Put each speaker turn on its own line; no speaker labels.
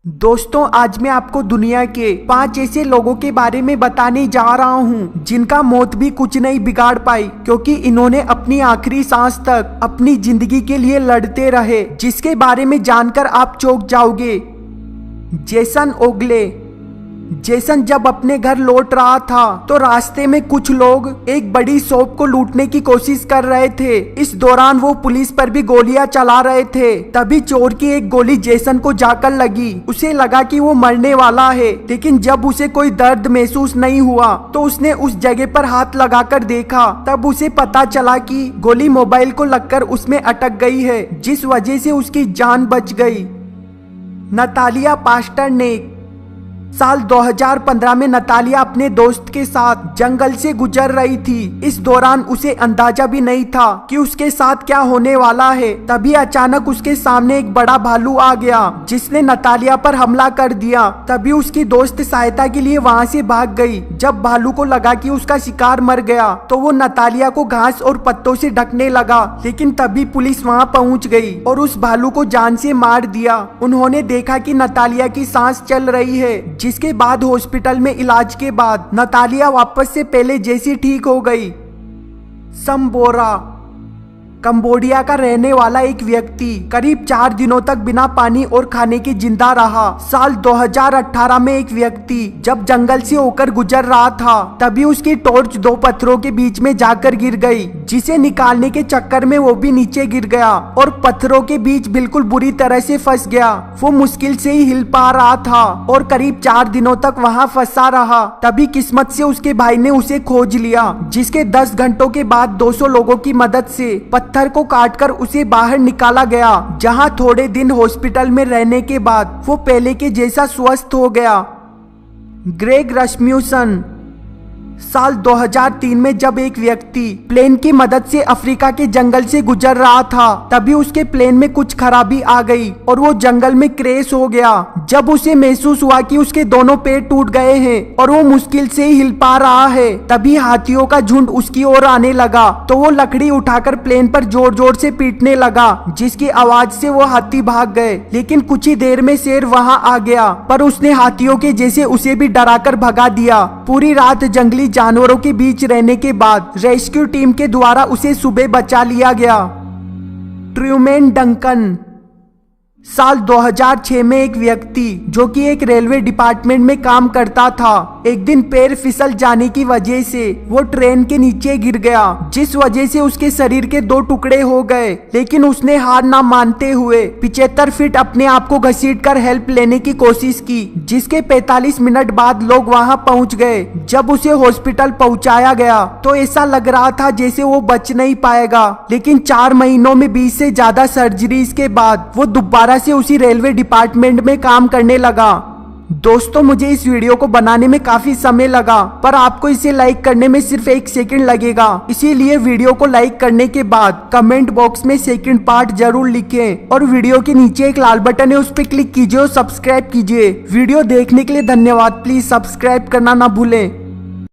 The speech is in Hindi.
दोस्तों, आज मैं आपको दुनिया के 5 ऐसे लोगों के बारे में बताने जा रहा हूं जिनका मौत भी कुछ नहीं बिगाड़ पाई, क्योंकि इन्होंने अपनी आखिरी सांस तक अपनी जिंदगी के लिए लड़ते रहे, जिसके बारे में जानकर आप चौंक जाओगे। जेसन ओगले। जेसन जब अपने घर लौट रहा था तो रास्ते में कुछ लोग एक बड़ी शॉप को लूटने की कोशिश कर रहे थे। इस दौरान वो पुलिस पर भी गोलियां चला रहे थे। तभी चोर की एक गोली जेसन को जाकर लगी। उसे लगा कि वो मरने वाला है, लेकिन जब उसे कोई दर्द महसूस नहीं हुआ तो उसने उस जगह पर हाथ लगाकर देखा। तब उसे पता चला कि गोली मोबाइल को लगकर उसमें अटक गई है, जिस वजह से उसकी जान बच गई। नतालिया पास्टरनेक। साल 2015 में नतालिया अपने दोस्त के साथ जंगल से गुजर रही थी। इस दौरान उसे अंदाजा भी नहीं था कि उसके साथ क्या होने वाला है। तभी अचानक उसके सामने एक बड़ा भालू आ गया, जिसने नतालिया पर हमला कर दिया। तभी उसकी दोस्त सहायता के लिए वहां से भाग गई। जब भालू को लगा कि उसका शिकार मर गया तो वो नतालिया को घास और पत्तों से ढकने लगा, लेकिन तभी पुलिस वहां पहुंच गई और उस भालू को जान से मार दिया। उन्होंने देखा कि नतालिया की सांस चल रही है, जिसके बाद हॉस्पिटल में इलाज के बाद नतालिया वापस से पहले जैसी ठीक हो गई। समबोरा। कंबोडिया का रहने वाला एक व्यक्ति करीब 4 दिनों तक बिना पानी और खाने के जिंदा रहा। साल 2018 में एक व्यक्ति जब जंगल से होकर गुजर रहा था, तभी उसकी टॉर्च 2 पत्थरों के बीच में जाकर गिर गई, जिसे निकालने के चक्कर में वो भी नीचे गिर गया और पत्थरों के बीच बिल्कुल बुरी तरह से फंस गया। वो मुश्किल से ही हिल पा रहा था और करीब 4 दिनों तक वहाँ फंसा रहा। तभी किस्मत से उसके भाई ने उसे खोज लिया, जिसके 10 घंटों के बाद 200 लोगों की मदद से पत्थर को काटकर उसे बाहर निकाला गया, जहां थोड़े दिन हॉस्पिटल में रहने के बाद वो पहले के जैसा स्वस्थ हो गया। ग्रेग रस्म्यूसन। साल 2003 में जब एक व्यक्ति प्लेन की मदद से अफ्रीका के जंगल से गुजर रहा था, तभी उसके प्लेन में कुछ खराबी आ गई और वो जंगल में क्रैश हो गया। जब उसे महसूस हुआ कि उसके दोनों पैर टूट गए हैं और वो मुश्किल से ही हिल पा रहा है, तभी हाथियों का झुंड उसकी ओर आने लगा। तो वो लकड़ी उठाकर प्लेन पर जोर जोर से पीटने लगा, जिसकी आवाज से वो हाथी भाग गए। लेकिन कुछ ही देर में शेर वहां आ गया, पर उसने हाथियों के जैसे उसे भी डराकर भगा दिया। पूरी रात जंगली जानवरों के बीच रहने के बाद रेस्क्यू टीम के द्वारा उसे सुबह बचा लिया गया। Truman Duncan. साल 2006 में एक व्यक्ति जो कि एक रेलवे डिपार्टमेंट में काम करता था, एक दिन पैर फिसल जाने की वजह से वो ट्रेन के नीचे गिर गया, जिस वजह से उसके शरीर के 2 टुकड़े हो गए। लेकिन उसने हार ना मानते हुए 75 फीट अपने आप को घसीटकर हेल्प लेने की कोशिश की, जिसके 45 मिनट बाद लोग वहां पहुंच गए। जब उसे हॉस्पिटल पहुंचाया गया तो ऐसा लग रहा था जैसे वो बच नहीं पाएगा, लेकिन 4 महीनों में 20 से ज्यादा सर्जरीज के बाद वो दोबारा से उसी रेलवे डिपार्टमेंट में काम करने लगा। दोस्तों, मुझे इस वीडियो को बनाने में काफी समय लगा, पर आपको इसे लाइक करने में सिर्फ 1 सेकंड लगेगा। इसीलिए वीडियो को लाइक करने के बाद कमेंट बॉक्स में सेकंड पार्ट जरूर लिखें और वीडियो के नीचे एक लाल बटन है, उस पर क्लिक कीजिए और सब्सक्राइब कीजिए। वीडियो देखने के लिए धन्यवाद। प्लीज सब्सक्राइब करना ना भूलें।